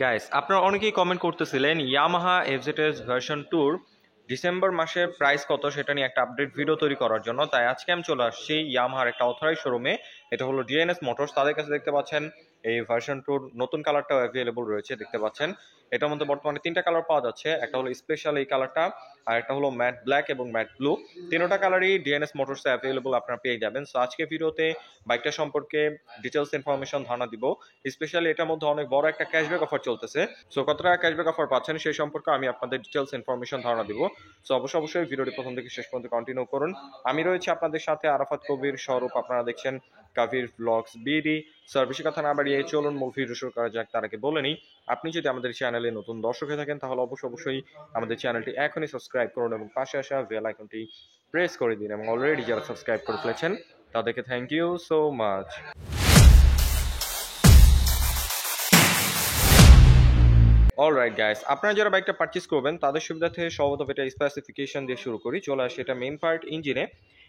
Guys, আপনারা অনেকেই comment করতেছিলেন ইয়ামাহা এফজেডএস ভার্সন 2 ডিসেম্বর মাসের প্রাইস কত সেটা নিয়ে একটা আপডেট ভিডিও তৈরি করার জন্য। তাই আজকে আমি চলে আসছি ইয়ামাহার একটা অথরাইজ শোরুমে। এটা হলো ডিএনএস মোটরস। তাদের কাছে দেখতে পাচ্ছেন এই ভার্সন 2 নতুন কালারটাও অ্যাভেলেবল রয়েছে, দেখতে পাচ্ছেন। এটার মধ্যে বর্তমানে তিনটা কালার পাওয়া যাচ্ছে। একটা হলো স্পেশাল এই কালারটা, আর একটা হলো ম্যাট ব্ল্যাক এবং ম্যাট ব্লু। তিনটা কালারই ডিএনএস মোটরসে অ্যাভেলেবল আপনারা পেয়ে যাবেন। সো আজকে ভিডিওতে বাইকটা সম্পর্কে ডিটেলস ইনফরমেশন ধারণা দিব। স্পেশালি এটার মধ্যে অনেক বড় একটা ক্যাশব্যাক অফার চলতেছে। সো কত টাকা ক্যাশব্যাক অফার পাচ্ছেন সেই সম্পর্কে আমি আপনাদের ডিটেলস ইনফরমেশন ধারণা দিব। সো অবশ্যই ভিডিওটি প্রথম থেকে শেষ পর্যন্ত কন্টিনিউ করুন। আমি রয়েছে আপনাদের সাথে আরাফাত কবির স্বরূপ। আপনারা দেখছেন কাবির ব্লগস বিডি। স্যার বেশি কথা না বাড়িয়ে চলুন মূল ভিডিও শুরু করা যাক। তার আগে বলে নিই, আপনি যদি আমাদের চ্যানেলে নতুন দর্শক হয়ে থাকেন তাহলে অবশ্যই আমাদের চ্যানেলটি এখনই সাবস্ক্রাইব করুন এবং পাশে আসা বেল আইকনটি প্রেস করে দিন। এবং অলরেডি যারা সাবস্ক্রাইব করে ফেলেছেন তাদেরকে thank you so much. Alright guys, আপনারা যারা বাইকটা পারচেজ করবেন তাদের সুবিধার্থে সর্বপ্রথম এটা স্পেসিফিকেশন দিয়ে শুরু করি। চলে আসে এটা মেইন পার্ট ইঞ্জিনে।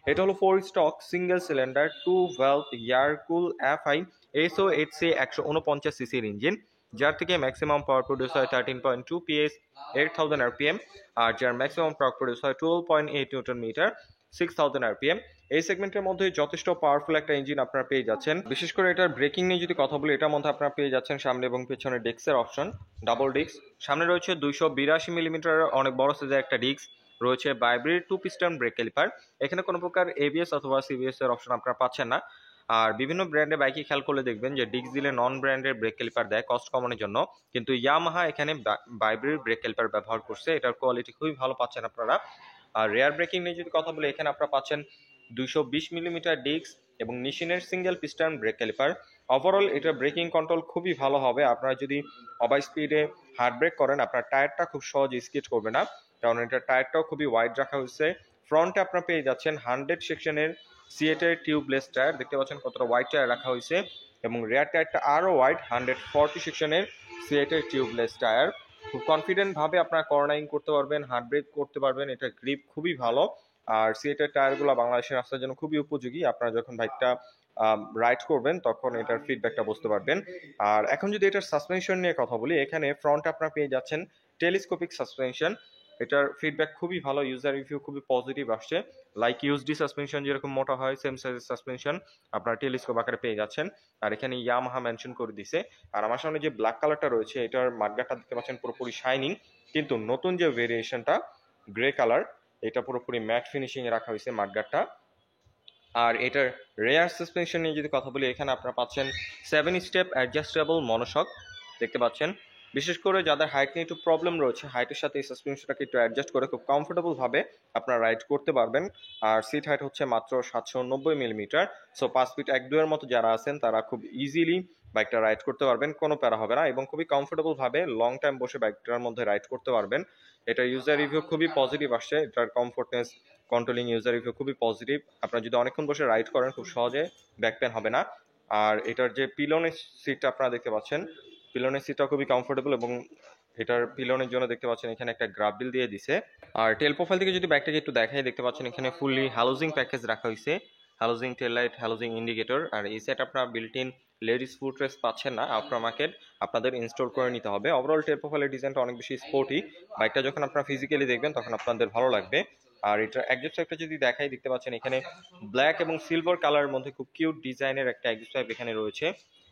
এটা হলো 4 stroke single cylinder 2 valve air cool FI SO HC 149 সিসির ইঞ্জিন, যার থেকে ম্যাক্সিমাম পাওয়ার প্রডিউস হয় 13.2 পিএস 8000 আরপিএম, আর যার ম্যাক্সিমাম টর্ক প্রডিউস হয় 12.8 নিউটন মিটার 6000 আরপিএম। এই সেগমেন্টের মধ্যে যথেষ্ট পাওয়ারফুল একটা ইঞ্জিন আপনারা পেয়ে যাচ্ছেন। বিশেষ করে এটার ব্রেকিং নিয়ে যদি কথা বলি, এটার মধ্যে আপনারা পেয়ে যাচ্ছেন সামনে এবং পেছনে ডিস্কের অপশন, ডাবল ডিস্ক। সামনে রয়েছে 282 মিলিমিটার অনেক বড় সাইজের একটা ডিস্ক, রয়েছে ভাইব্রেট 2 পিস্টন ব্রেক ক্যালিপার। এখানে কোনো প্রকার এবিএস অথবা সিবিএস এর অপশন আপনারা পাচ্ছেন না। আর বিভিন্ন ব্র্যান্ডের বাইকে খেয়াল করলে দেখবেন যে ডিস্ক দিলে নন ব্র্যান্ডের ব্রেক ক্যালিপার দেয় কস্ট কমানোর জন্য, কিন্তু ইয়ামাহা এখানে ভাইব্রেট ব্রেক ক্যালিপার ব্যবহার করছে। এটার কোয়ালিটি খুবই ভালো পাচ্ছেন আপনারা। আর রেয়ার ব্রেকিং নিয়ে যদি কথা বলি, এখানে আপনারা পাচ্ছেন 220 মিলিমিটার ডিস্ক এবং নিশিনের single piston brake caliper. Overall এটার ব্রেকিং কন্ট্রোল খুবই ভালো হবে। আপনারা যদি ওভার স্পিডে হার্ড ব্রেক করেন আপনার টায়ারটা খুব সহজে স্কিড করবে না, কারণ এটার টায়ারটাও খুবই ওয়াইড রাখা হয়েছে। ফ্রন্টে আপনারা পেয়ে যাচ্ছেন 100 সেকশনের সিএটের টিউবলেস টায়ার, দেখতে পাচ্ছেন কতটা ওয়াইড টায়ার রাখা হয়েছে। এবং রেয়ার টায়ারটা আরও ওয়াইড 140 সেকশনের সিএটের টিউবলেস টায়ার। খুব কনফিডেন্ট ভাবে আপনারা কর্নারিং করতে পারবেন, হার্ড ব্রেক করতে পারবেন। এটা গ্রিপ খুবই ভালো। আর সিএটের টায়ারগুলো বাংলাদেশের রাস্তার জন্য খুবই উপযোগী। আপনারা যখন বাইকটা রাইড করবেন তখন এটার ফিডব্যাকটা বুঝতে পারবেন। আর এখন যদি এটার সাসপেনশন নিয়ে কথা বলি, এখানে ফ্রন্ট আপনারা পেয়ে যাচ্ছেন টেলিস্কোপিক সাসপেনশন। এটার ফিডব্যাক খুবই ভালো, ইউজার রিভিউ খুবই পজিটিভ আসছে। লাইক ইউএসডি সাসপেনশন যেরকম মোটা হয় সেম সাইজের সাসপেনশন আপনারা টেলিস্কোপ আকারে পেয়ে যাচ্ছেন। আর এখানে ইয়ামাহা মেনশন করে দিছে। আর আমার সামনে যে ব্ল্যাক কালারটা রয়েছে এটার মাঠগাটা দেখতে পাচ্ছেন পুরোপুরি শাইনিং, কিন্তু নতুন যে ভেরিয়েশনটা গ্রে কালার এটা পুরোপুরি ম্যাট ফিনিশিং এ রাখা হয়েছে মাঠগাটটা। আর এটার রেয়ার সাসপেনশন নিয়ে যদি কথা বলি, এখানে আপনারা পাচ্ছেন 7 স্টেপ অ্যাডজাস্টেবল মনোশক, দেখতে পাচ্ছেন। বিশেষ করে যাদের হাইট নিয়ে একটু প্রবলেম রয়েছে, হাইটের সাথে এই সাসপেনশনটাকে একটু অ্যাডজাস্ট করে খুব কমফোর্টেবল ভাবে আপনারা রাইড করতে পারবেন। আর সিট হাইট হচ্ছে মাত্র 790 মিলিমিটার। সো 5 ফিট 1-2 এর মতো যারা আছেন তারা খুব ইজিলি বাইকটা রাইড করতে পারবেন, কোনো প্যারা হবে না এবং খুবই কমফোর্টেবল ভাবে লং টাইম বসে বাইকটার মধ্যে রাইড করতে পারবেন। এটা ইউজার রিভিউ খুবই পজিটিভ আসছে। এটার কমফোর্টনেস কন্ট্রোলিং ইউজার রিভিউ খুবই পজিটিভ। আপনারা যদি অনেকক্ষণ বসে রাইড করেন খুব সহজে ব্যাক পেন হবে না। আর এটার যে পিলনের সিটটা আপনারা দেখতে পাচ্ছেন, পিলনের সিটটা খুবই কমফোর্টেবল এবং এটার পিলনের জন্য দেখতে পাচ্ছেন এখানে একটা গ্রাবডিল দিয়ে দিছে। আর টেল প্রোফাইল থেকে যদি ব্যাকটাকে একটু দেখাই, দেখতে পাচ্ছেন এখানে ফুললি হ্যালোজিং প্যাকেজ রাখা হয়েছে, halogen tail light, halogen indicator. আর এই সেট আপনারা built in ladies foot rest পাচ্ছেন না, আফটার মার্কেট আপনাদের ইনস্টল করে নিতে হবে। ওভারঅল টেল প্রোফাইলের ডিজাইনটা অনেক বেশি স্পোর্টি। বাইকটা যখন আপনারা ফিজিক্যালি দেখবেন তখন আপনাদের ভালো লাগবে। আর এটার এক্সস্ট পাইপটা যদি দেখাই, দেখতে পাচ্ছেন এখানে ব্ল্যাক এবং সিলভার কালারের মধ্যে খুব কিউট ডিজাইনের একটা এক্সস্ট পাইপ এখানে রয়েছে।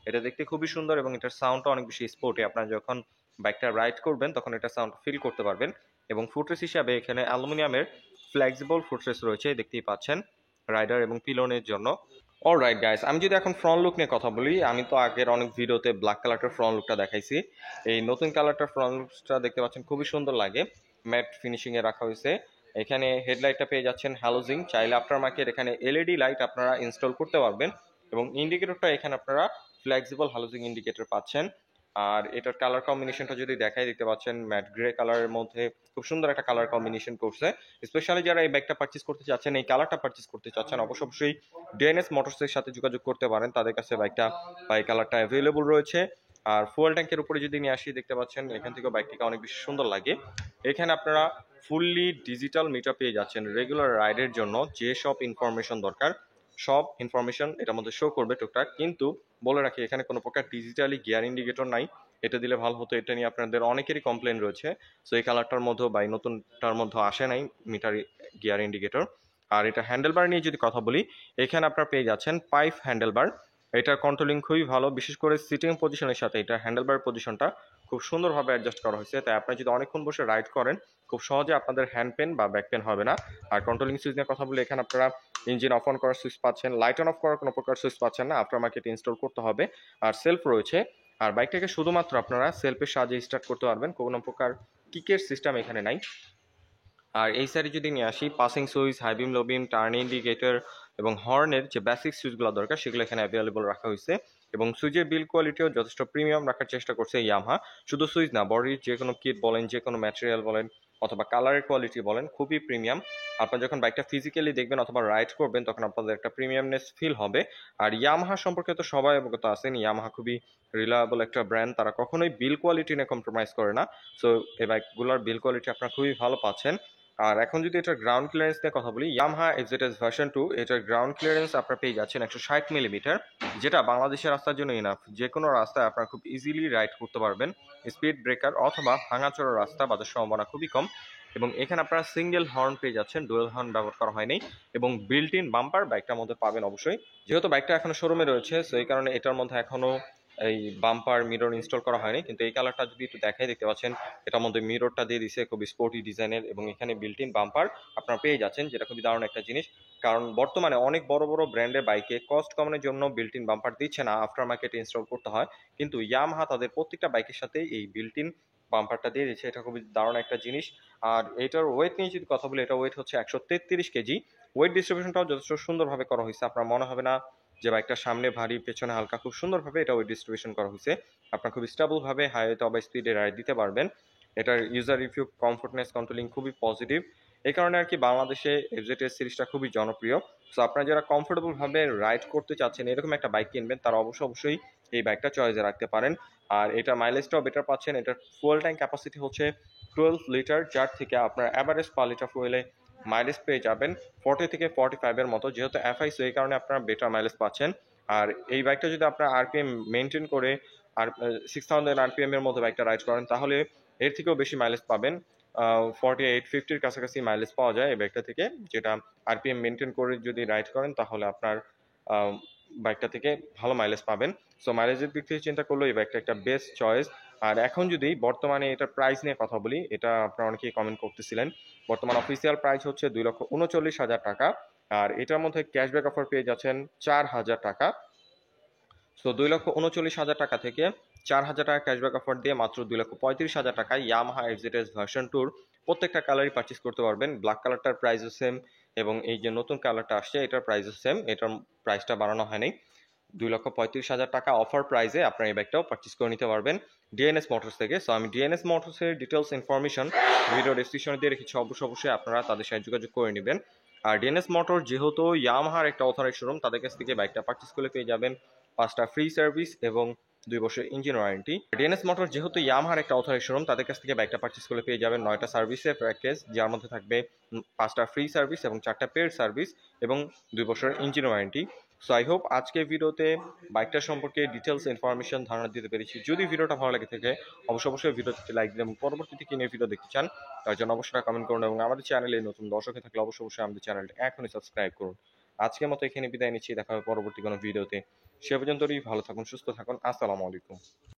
এটা দেখতে খুবই সুন্দর এবং এটার সাউন্ডটা অনেক বেশি স্পোর্টি। আপনারা যখন বাইকটা রাইড করবেন তখন এটা সাউন্ড ফিল করতে পারবেন। এবং ফুটরেস হিসাবে এখানে অ্যালুমিনিয়ামের ফ্লেক্সিবল ফুটরেস রয়েছে, দেখতেই পাচ্ছেন, রাইডার এবং পিলনের জন্য। অলরাইট গাইস, আমি যদি এখন ফ্রন্ট লুক নিয়ে কথা বলি, আমি তো আগের অনেক ভিডিওতে ব্ল্যাক কালারটার ফ্রন্ট লুকটা দেখাইছি। এই নতুন কালারটার ফ্রন্ট লুকটা দেখতে পাচ্ছেন খুবই সুন্দর লাগে, ম্যাট ফিনিশিং এ রাখা হয়েছে। এখানে হেডলাইটটা পেয়ে যাচ্ছেন হ্যালোজিং, চাইলে আফটার মার্কেট এখানে এলইডি লাইট আপনারা ইনস্টল করতে পারবেন। এবং ইন্ডিকেটরটা এখানে আপনারা ফ্লেক্সিবল হ্যালোজিং ইন্ডিকেটর পাচ্ছেন। আর এটার কালার কম্বিনেশনটা যদি দেখাই, দেখতে পাচ্ছেন ম্যাট গ্রে কালারের মধ্যে খুব সুন্দর একটা কালার কম্বিনেশন করছে। স্পেশালি যারা এই ব্যাগটা পারচেজ করতে চাচ্ছেন, এই কালারটা পারচেজ করতে চাচ্ছেন, অবশ্যই ডিএনএস মোটরসের সাথে যোগাযোগ করতে পারেন। তাদের কাছে বাইকটা বা এই কালারটা অ্যাভেলেবল রয়েছে। আর ফুয়েল ট্যাঙ্কের উপরে যদি নিয়ে আসি, দেখতে পাচ্ছেন এখান থেকে বাইকটিকে অনেক বেশি সুন্দর লাগে। এখানে আপনারা ফুললি ডিজিটাল মিটার পেয়ে যাচ্ছেন। রেগুলার রাইডের জন্য যে সব ইনফরমেশন দরকার সব ইনফরমেশন এটার মধ্যে শো করবে টুকটাক, কিন্তু বলে রাখি এখানে কোনো প্রকার ডিজিটালি গিয়ার ইন্ডিকেটর নাই। এটা দিলে ভালো হতো, এটা নিয়ে আপনাদের অনেকেরই কমপ্লেন রয়েছে। সো এই কালারটার মধ্যে বা এই নতুনটার মধ্যে আসে নাই মিটার গিয়ার ইন্ডিকেটর। আর এটা হ্যান্ডেলবার নিয়ে যদি কথা বলি, এখানে আপনারা পেয়ে যাচ্ছেন পাইপ হ্যান্ডেলবার। এটার কন্ট্রোলিং খুবই ভালো, বিশেষ করে সিটিং পজিশনের সাথে এটা হ্যান্ডেলবার পজিশনটা খুব সুন্দরভাবে অ্যাডজাস্ট করা হয়েছে, তাই আপনি যদি অনেকক্ষণ বসে রাইড করেন খুব সহজে আপনাদের হ্যান্ড পেন বা ব্যাক পেন হবে না। আর কন্ট্রোলিং সুইচ নিয়ে কথা বলে এখানে আপনারা ইঞ্জিন অফ অন করার সুইচ পাচ্ছেন, লাইট অন অফ করার কোনো প্রকার সুইচ পাচ্ছেন না, আফটার মার্কেট ইনস্টল করতে হবে। আর সেলফ রয়েছে, আর বাইকটাকে শুধুমাত্র আপনারা সেলফের সাহায্যে স্টার্ট করতে পারবেন, কোনো প্রকার কিকের সিস্টেম এখানে নাই। আর এই সাইডে যদি নিয়ে আসি, পাসিং সুইচ, হাই বিম, লো বিম, টার্ন ইন্ডিকেটর এবং হর্নের যে বেসিক সুইচগুলো দরকার সেগুলো এখানে অ্যাভেলেবল রাখা হয়েছে। এবং সুইচের বিল্ড কোয়ালিটিও যথেষ্ট প্রিমিয়াম রাখার চেষ্টা করছে ইয়ামাহা। শুধু সুইচ না, বডির যে কোনো কিট বলেন, যে কোনো ম্যাটেরিয়াল বলেন অথবা কালারের কোয়ালিটি বলেন, খুবই প্রিমিয়াম। আপনারা যখন বাইকটা ফিজিক্যালি দেখবেন অথবা রাইড করবেন তখন আপনাদের একটা প্রিমিয়ামনেস ফিল হবে। আর ইয়ামাহা সম্পর্কে তো সবাই অবগত আছেন, ইয়ামাহা খুবই রিলায়েবল একটা ব্র্যান্ড, তারা কখনোই বিল কোয়ালিটি নিয়ে কম্প্রোমাইজ করে না। সো এই বাইকগুলোর বিল কোয়ালিটি আপনারা খুবই ভালো পাচ্ছেন। আর এখন যদি এটার গ্রাউন্ড ক্লিয়ারেন্স নিয়ে কথা বলি, ইয়ামাহা এফজেডএস ভার্সন 2 এটার গ্রাউন্ড ক্লিয়ারেন্স আপনারা পেয়ে যাচ্ছেন 160 মিলিমিটার, যেটা বাংলাদেশের রাস্তার জন্য ইনাফ। যে কোনো রাস্তায় আপনারা খুব ইজিলি রাইড করতে পারবেন, স্পিড ব্রেকার অথবা ভাঙাচোরা রাস্তা বাজার সম্ভাবনা খুবই কম। এবং এখানে আপনারা সিঙ্গেল হর্ন পেয়ে যাচ্ছেন, ডুয়েল হর্ন ব্যবহার করা হয়নি। এবং বিল্ট ইন বাম্পার বাইকটার মধ্যে পাবেন অবশ্যই, যেহেতু বাইকটা এখনো শোরুমে রয়েছে সো এই কারণে এটার মধ্যে এখনো এই বাম্পার মিরর ইনস্টল করা হয়নি। কিন্তু এই কালারটা যদি একটু দেখাই, দেখতে পাচ্ছেন এটার মধ্যে মিররটা দিয়ে দিছে খুবই স্পোর্টি ডিজাইনের, এবং এখানে বিল্ট ইন বাম্পার আপনারা পেয়ে যাচ্ছেন, যেটা খুবই দারুণ একটা জিনিস। কারণ বর্তমানে অনেক বড় বড় ব্র্যান্ডের বাইকে কস্ট কমানোর জন্য বিল্ট ইন বাম্পার দিচ্ছে না, আফটার মার্কেটে ইনস্টল করতে হয়। কিন্তু ইয়ামাহা তাদের প্রত্যেকটা বাইকের সাথে এই বিল্ট ইন বাম্পারটা দিয়ে দিচ্ছে, এটা খুবই দারুণ একটা জিনিস। আর এটার ওয়েট নিয়ে যদি কথা বলি, এটা ওয়েট হচ্ছে 133 কেজি। ওয়েট ডিস্ট্রিবিউশনটাও যথেষ্ট সুন্দরভাবে করা হয়েছে, আপনার মনে হবে না যে বাইকটা সামনে ভারী পেছনে হালকা, খুব সুন্দরভাবে এটা ওয়েট ডিস্ট্রিবিউশন করা হয়েছে। আপনার খুব স্টেবলভাবে হাইওয়েতে বা স্পিডে রাইড দিতে পারবেন। এটার ইউজার রিভিউ, কমফোর্টনেস, কন্ট্রোলিং খুবই পজিটিভ। এই কারণে আর কি বাংলাদেশে এফজেডএস সিরিজটা খুবই জনপ্রিয়। সো আপনারা যারা কমফোর্টেবলভাবে রাইড করতে চাচ্ছেন, এরকম একটা বাইক কিনবেন, তারা অবশ্যই এই বাইকটা চয়েসে রাখতে পারেন। আর এটা মাইলেজটাও বেটার পাচ্ছেন। এটার ফুয়েল ট্যাঙ্ক ক্যাপাসিটি হচ্ছে 12 লিটার, যার থেকে আপনার অ্যাভারেজ পার লিটার ফুয়েলে মাইলেজ পেয়ে যাবেন 40 থেকে 45 এর মতো। যেহেতু এফআই, সো এই কারণে আপনারা বেটার মাইলেজ পাচ্ছেন। আর এই বাইকটা যদি আপনার আরপিএম মেনটেন করে আর 6000 আরপিএম এর মধ্যে বাইকটা রাইড করেন, তাহলে এর থেকেও বেশি মাইলেজ পাবেন। 48-50 কাছাকাছি মাইলেজ পাওয়া যায় এই বাইকটা থেকে, যেটা আরপিএম মেনটেন করে যদি রাইড করেন তাহলে আপনার বাইকটা থেকে ভালো মাইলেজ পাবেন। সো মাইলেজের দিক থেকে চিন্তা করলে এই বাইকটা একটা বেস্ট চয়েস। আর এখন যদি বর্তমানে এটার প্রাইস নিয়ে কথা বলি, এটা আপনারা অনেকেই কমেন্ট করতেছিলেন। বর্তমান অফিসিয়াল প্রাইস হচ্ছে 2,39,000 টাকা। আর এটার মধ্যে ক্যাশব্যাক অফার পেয়ে যাচ্ছেন 4,000 টাকা। সো 2,39,000 টাকা থেকে 4,000 টাকা ক্যাশব্যাক অফার দিয়ে মাত্র 2,35,000 টাকায় ইয়ামাহা এফজেডএস ভার্সন 2 প্রত্যেকটা কালারই পারচেস করতে পারবেন। ব্ল্যাক কালারটার প্রাইসও সেম, এবং এই যে নতুন কালারটা আসছে এটার প্রাইসও সেম, এটার প্রাইসটা বাড়ানো হয়নি। 2,35,000 টাকা অফার প্রাইসে আপনার এই ব্যাগটাও পারচেস করে নিতে পারবেন ডিএনএস মোটরস থেকে। সো আমি ডিএনএস মোটরসের ডিটেলস ইনফরমেশন ভিডিও ডেসক্রিপশনে দিয়ে রেখেছি, অবশ্যই আপনারা তাদের সাথে যোগাযোগ করে নেবেন। আর ডিএনএস মোটর যেহেতু ইয়ামাহার একটা অথরাইজড শোরুম, তাদের কাছ থেকে বাইকটা পারচেস করলে পেয়ে যাবেন 5টা ফ্রি সার্ভিস এবং 2 বছর ইঞ্জিন ওয়ারেন্টি। ডিএনএস মোটর যেহেতু ইয়ামাহার একটা অথরাইজড শোরুম, তাদের কাছ থেকে বাইকটা পারচেস করলে পেয়ে যাবেন 9টা সার্ভিসের প্যাকেজ, যার মধ্যে থাকবে 5টা ফ্রি সার্ভিস এবং 4টা পেড সার্ভিস এবং 2 বছর engine warranty. So I hope আজকের ভিডিওতে বাইকটা সম্পর্কে ডিটেলস ইনফরমেশন ধারণা দিতে পেরেছি। যদি ভিডিওটা ভালো লাগে থাকে অবশ্যই ভিডিওতে লাইক দিন, এবং পরবর্তীতে কিনে ভিডিও দেখতে চান তার জন্য অবশ্যই কমেন্ট করুন, এবং আমাদের চ্যানেলে নতুন দর্শক হয়ে থাকলে অবশ্যই আমাদের চ্যানেলটা এখনই সাবস্ক্রাইব করুন। আজকের মতো এখানে বিদায় নিচ্ছি, দেখা হবে পরবর্তী কোনো ভিডিওতে। সে পর্যন্তই ভালো থাকুন, সুস্থ থাকুন, আসসালামু আলাইকুম।